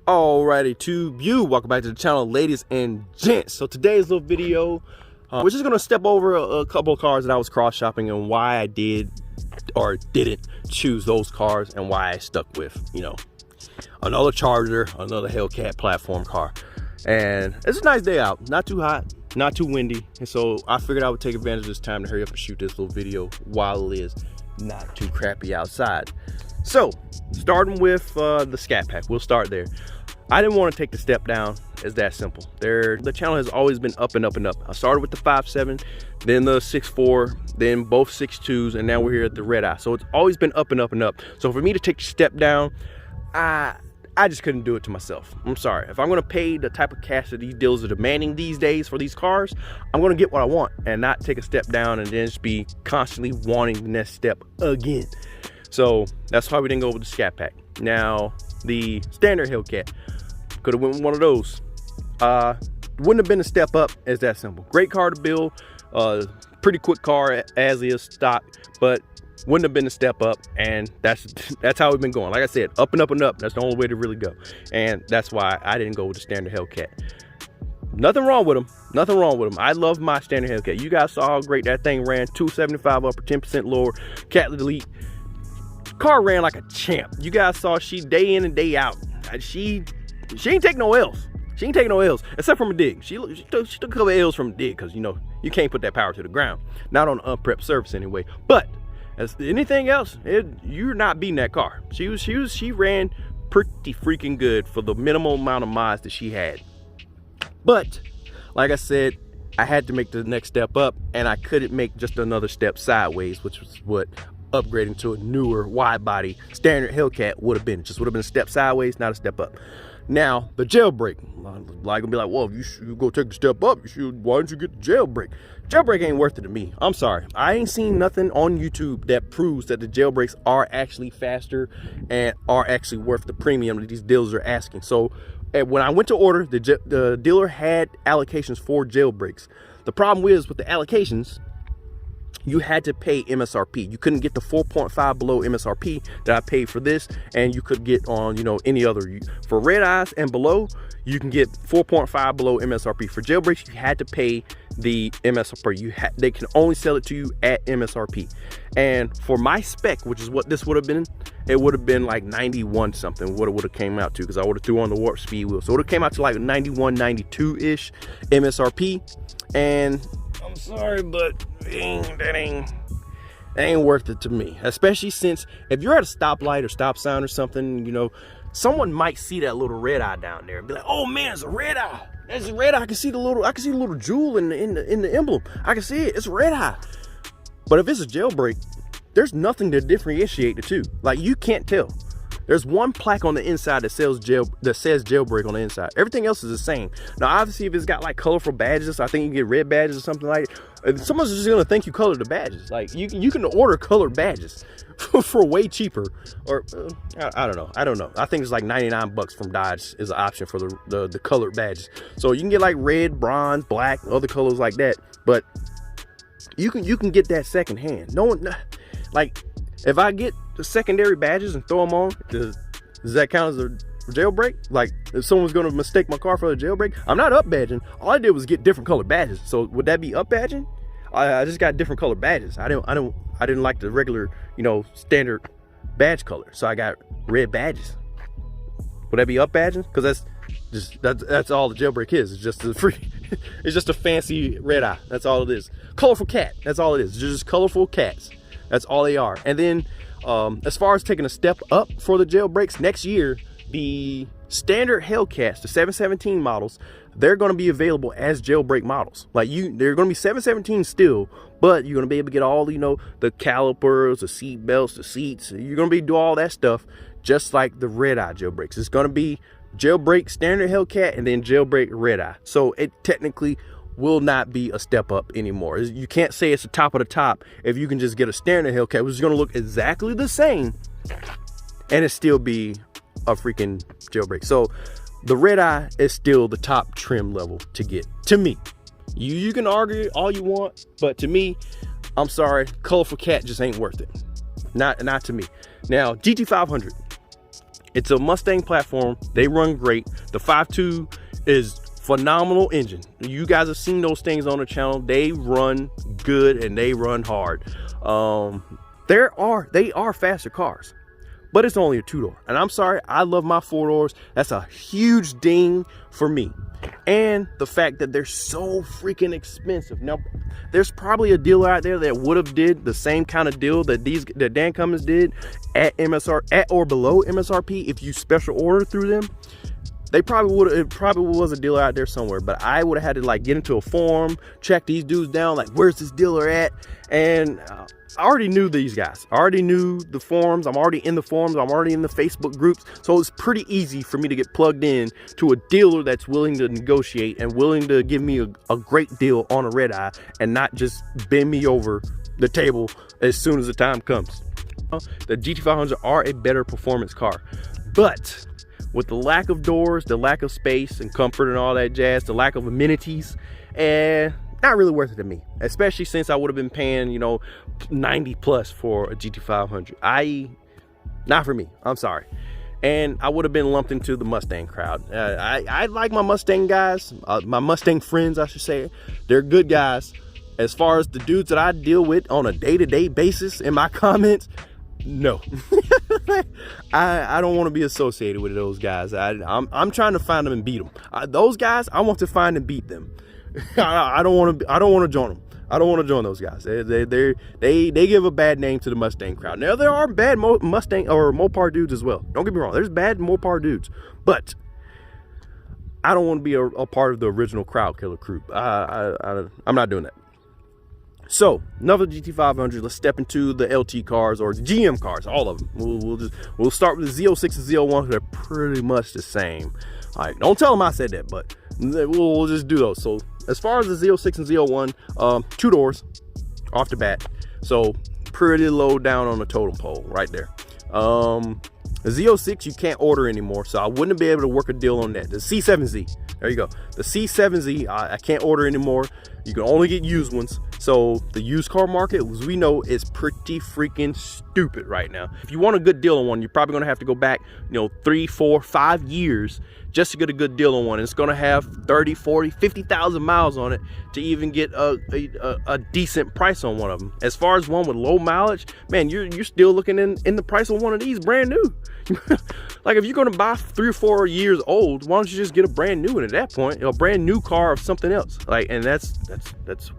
Alrighty, to you, welcome back to the channel, ladies and gents. So today's little video, we're just gonna step over a couple of cars that I was cross shopping and why I did or didn't choose those cars and why I stuck with, you know, another Charger, another Hellcat platform car. And it's a nice day out, not too hot, not too windy, and so I figured I would take advantage of this time to hurry up and shoot this little video while it is not too crappy outside. So starting with the Scat Pack, we'll start there. I didn't want to take the step down. It's that simple. The channel has always been up and up and up. I started with the 5.7, then the 6.4, then both 6.2s, and now we're here at the Redeye. So it's always been up and up and up. So for me to take the step down, I just couldn't do it to myself. I'm sorry. If I'm going to pay the type of cash that these dealers are demanding these days for these cars, I'm going to get what I want and not take a step down and then just be constantly wanting the next step again. So that's why we didn't go with the Scat Pack. Now, the standard Hellcat, could have went with one of those. Wouldn't have been a step up. It's that simple. Great car to build, pretty quick car as is stock, but wouldn't have been a step up. And that's how we've been going. Like I said, up and up and up. That's the only way to really go. And that's why I didn't go with the standard Hellcat. Nothing wrong with them. Nothing wrong with them. I love my standard Hellcat. You guys saw how great that thing ran. 275 upper, 10% lower, Cat Elite. Car ran like a champ. You guys saw she day in and day out. She ain't take no L's. She ain't take no L's except from a dig. She took a couple of L's from a dig because, you know, you can't put that power to the ground. Not on unprepped surface anyway. But as anything else, you're not beating that car. She ran pretty freaking good for the minimal amount of miles that she had. But like I said, I had to make the next step up, and I couldn't make just another step sideways, which was what upgrading to a newer wide body standard Hellcat would have been. It just would have been a step sideways, not a step up. Now the Jailbreak, like gonna be like, well, if you go take the step up, why don't you get the Jailbreak? Jailbreak ain't worth it to me. I'm sorry, I ain't seen nothing on YouTube that proves that the Jailbreaks are actually faster and are actually worth the premium that these dealers are asking. So when I went to order, the dealer had allocations for Jailbreaks. The problem is with the allocations, you had to pay MSRP. You couldn't get the 4.5 below MSRP that I paid for this, and you could get on, you know, any other. For Redeyes and below, you can get 4.5 below MSRP. For Jailbreaks, you had to pay the MSRP. They can only sell it to you at MSRP. And for my spec, which is what this would have been, it would have been like 91 something. What it would have came out to, because I would have threw on the warp speed wheel. So it would have came out to like 91, 92 ish MSRP. And I'm sorry, but that ain't worth it to me, especially since if you're at a stoplight or stop sign or something, you know, someone might see that little Redeye down there and be like, oh man, it's a Redeye. That's a Redeye. I can see the little jewel in the emblem. I can see it. It's Redeye. But if it's a Jailbreak, there's nothing to differentiate the two. Like, you can't tell. There's one plaque on the inside that says Jailbreak on the inside. Everything else is the same. Now, obviously, if it's got like colorful badges, I think you can get red badges or something like that. Someone's just gonna think you colored the badges. Like, you can order colored badges for way cheaper. Or I don't know. I think it's like 99 bucks from Dodge is an option for the colored badges. So you can get like red, bronze, black, other colors like that. But you can get that secondhand. No one, like, if I get the secondary badges and throw them on, does that count as a Jailbreak? Like, if someone's gonna mistake my car for a Jailbreak, I'm not up badging. All I did was get different colored badges. So would that be up badging? I just got different colored badges. I didn't like the regular, you know, standard badge color, so I got red badges. Would that be up badging? Because that's all the Jailbreak is. It's just it's just a fancy Redeye. That's all it is. Colorful cat. That's all it is. Just colorful cats. That's all they are. And then as far as taking a step up for the Jailbreaks, next year, the standard Hellcats, the 717 models, they're going to be available as Jailbreak models. Like, they're going to be 717 still, but you're going to be able to get all, you know, the calipers, the seat belts, the seats. You're going to be do all that stuff just like the Redeye Jailbreaks. It's going to be Jailbreak standard Hellcat and then Jailbreak Redeye. So it technically will not be a step up anymore. You can't say it's the top of the top if you can just get a standard Hellcat, which is going to look exactly the same and it still be a freaking Jailbreak. So the Redeye is still the top trim level to get, to me. You can argue all you want, but to me, I'm sorry, colorful cat just ain't worth it. Not to me. Now, GT500. It's a Mustang platform. They run great. The 5.2 is phenomenal engine. You guys have seen those things on the channel. They run good and they run hard. They are faster cars, but it's only a 2-door. And I'm sorry, I love my 4-doors. That's a huge ding for me. And the fact that they're so freaking expensive. Now, there's probably a dealer out there that would have did the same kind of deal that Dan Cummins did at MSR, at or below MSRP if you special order through them. They probably would. It probably was a dealer out there somewhere, but I would have had to like get into a forum, check these dudes down, like where's this dealer at? And I already knew these guys. I already knew the forums. I'm already in the forums. I'm already in the Facebook groups. So it's pretty easy for me to get plugged in to a dealer that's willing to negotiate and willing to give me a great deal on a Redeye and not just bend me over the table as soon as the time comes. The GT500 are a better performance car, but with the lack of doors, the lack of space and comfort and all that jazz, the lack of amenities, and not really worth it to me, especially since I would have been paying, you know, 90 plus for a GT500. Not for me, I'm sorry. And I would have been lumped into the Mustang crowd. I like my Mustang guys, my Mustang friends, I should say. They're good guys. As far as the dudes that I deal with on a day-to-day basis in my comments, no. I don't want to be associated with those guys. I'm trying to find them and beat them. Those guys, I want to find and beat them. I don't want to join them. I don't want to join those guys. They give a bad name to the Mustang crowd. Now there are bad Mustang or Mopar dudes as well. Don't get me wrong. There's bad Mopar dudes, but I don't want to be a part of the original crowd killer crew. I'm not doing that. So, another GT500. Let's step into the LT cars or GM cars, all of them. We'll start with the Z06 ZL1. They're pretty much the same. All right, don't tell them I said that, but we'll just do those. So, as far as the Z06 and ZL1, 2 doors off the bat. So, pretty low down on the totem pole right there. The Z06 you can't order anymore, so I wouldn't be able to work a deal on that. The C7Z, there you go. The C7Z I can't order anymore. You can only get used ones. So the used car market, as we know, is pretty freaking stupid right now. If you want a good deal on one, you're probably gonna have to go back, you know, 3, 4, 5 years just to get a good deal on one. And it's gonna have 30, 40, 50,000 miles on it to even get a decent price on one of them. As far as one with low mileage, man, you're still looking in the price of one of these brand new. Like if you're gonna buy 3 or 4 years old, why don't you just get a brand new one at that point, a brand new car of something else? Like, and that's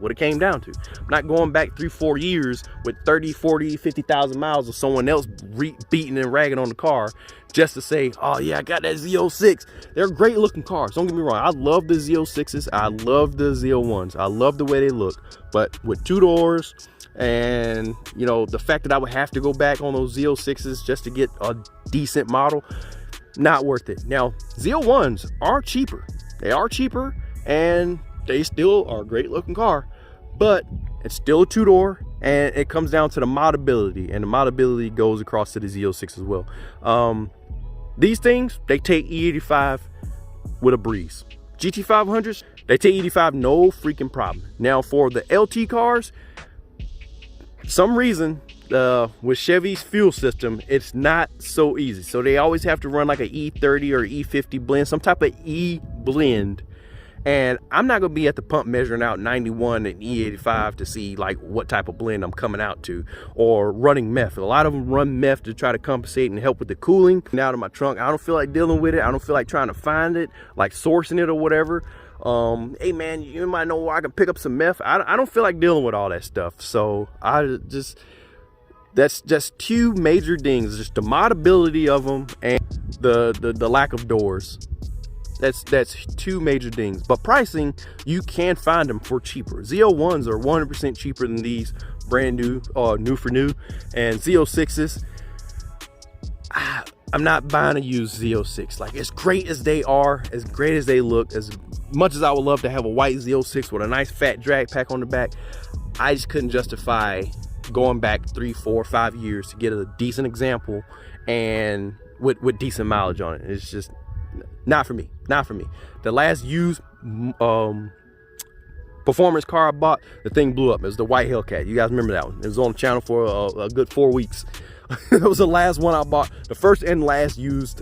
what it came down to. I'm not going back 3, 4 years with 30, 40, 50,000 miles of someone else beating and ragging on the car just to say, oh yeah, I got that Z06. They're great looking cars. Don't get me wrong. I love the Z06s. I love the ZL1s. I love the way they look. But with 2 doors, and you know, the fact that I would have to go back on those Z06s just to get a decent model, not worth it. Now, ZL1s are cheaper. They are cheaper, and they still are a great looking car, but it's still a 2-door, and it comes down to the modability, and the modability goes across to the Z06 as well. These things, they take E85 with a breeze. GT500s, they take E85 no freaking problem. Now for the LT cars, some reason with Chevy's fuel system, it's not so easy. So they always have to run like an E30 or E50 blend, some type of E blend. And I'm not gonna be at the pump measuring out 91 and E85 to see like what type of blend I'm coming out to, or running meth. A lot of them run meth to try to compensate and help with the cooling. Out of my trunk, I don't feel like dealing with it. I don't feel like trying to find it, like sourcing it or whatever. Hey man, you might know where I can pick up some meth. I don't feel like dealing with all that stuff. So that's just 2 major dings, just the modability of them and the lack of doors. That's 2 major dings. But pricing, you can find them for cheaper. ZL1s are 100% cheaper than these brand new, new for new. And Z06s, I'm not buying a used Z06. Like, as great as they are, as great as they look, as much as I would love to have a white Z06 with a nice fat drag pack on the back, I just couldn't justify going back 3, 4, 5 years to get a decent example and with decent mileage on it. It's just not for me. Not for me. The last used performance car I bought, the thing blew up. It was the white Hellcat. You guys remember that one? It was on the channel for a good 4 weeks. It was the last one I bought, the first and last used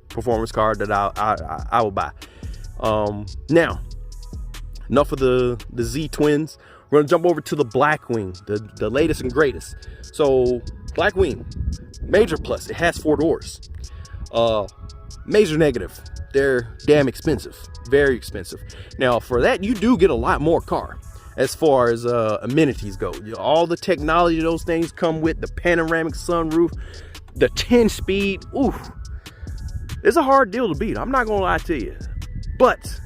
performance car that I will buy. Now, enough of the Z twins. We're gonna jump over to the Blackwing, the latest and greatest. So Blackwing, major plus, it has 4 doors. Major negative, they're damn expensive, very expensive. Now for that, you do get a lot more car as far as amenities go. All the technology those things come with, the panoramic sunroof, the 10-speed, ooh, it's a hard deal to beat, I'm not gonna lie to you. But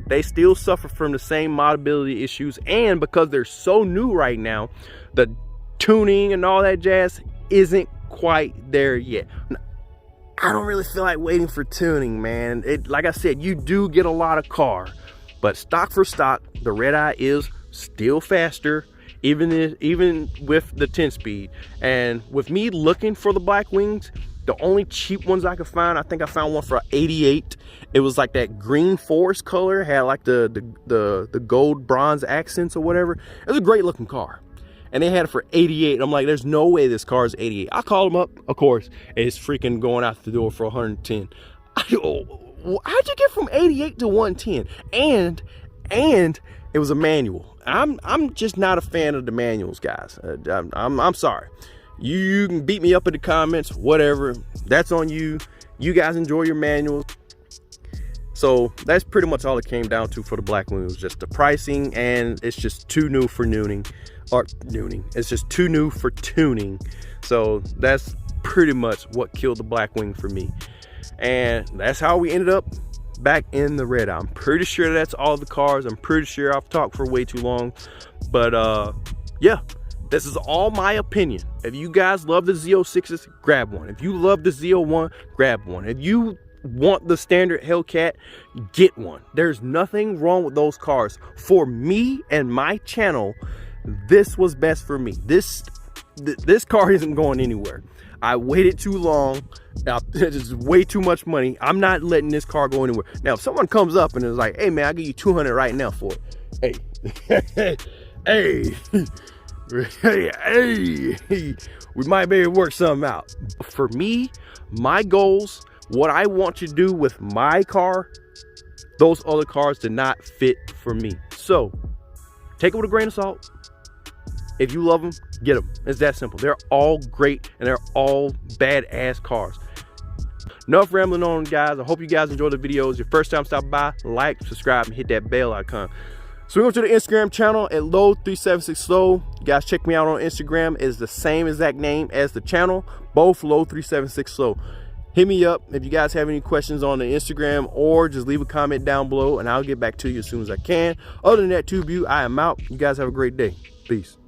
they still suffer from the same modability issues, and because they're so new right now, the tuning and all that jazz isn't quite there yet. I don't really feel like waiting for tuning, man. Like I said, you do get a lot of car, but stock for stock, the Redeye is still faster, even with the 10-speed. And with me looking for the Blackwings, the only cheap ones I could find, I think I found one for 88. It was like that green forest color, had like the gold bronze accents or whatever. It was a great looking car, and they had it for 88. I'm like, there's no way this car is 88. I called them up, of course, and it's freaking going out the door for 110. How'd you get from 88 to 110? And it was a manual. I'm just not a fan of the manuals, guys. I'm sorry. You can beat me up in the comments, whatever. That's on you. You guys enjoy your manuals. So that's pretty much all it came down to for the Blackwing. It was just the pricing, and it's just too new for it's just too new for tuning. So that's pretty much what killed the Blackwing for me. And that's how we ended up back in the Redeye. I'm pretty sure that's all the cars. I'm pretty sure I've talked for way too long. But yeah. This is all my opinion. If you guys love the Z06s, grab one. If you love the Z01, grab one. If you want the standard Hellcat, get one. There's nothing wrong with those cars. For me and my channel, this was best for me. This car isn't going anywhere. I waited too long. It's just way too much money. I'm not letting this car go anywhere. Now, if someone comes up and is like, hey man, I'll give you 200 right now for it. Hey, hey. Hey, we might be able to work something out. For me, my goals, what I want to do with my car, those other cars did not fit for me. So take it with a grain of salt. If you love them, get them. It's that simple. They're all great, and they're all badass cars. Enough rambling on, guys. I hope you guys enjoyed the videos. Your first time stopping by, like, subscribe, and hit that bell icon. So we go to the Instagram channel at Low376Slow. You guys check me out on Instagram. It's the same exact name as the channel, both Low376Slow. Hit me up if you guys have any questions on the Instagram, or just leave a comment down below and I'll get back to you as soon as I can. Other than that, Tube, I am out. You guys have a great day. Peace.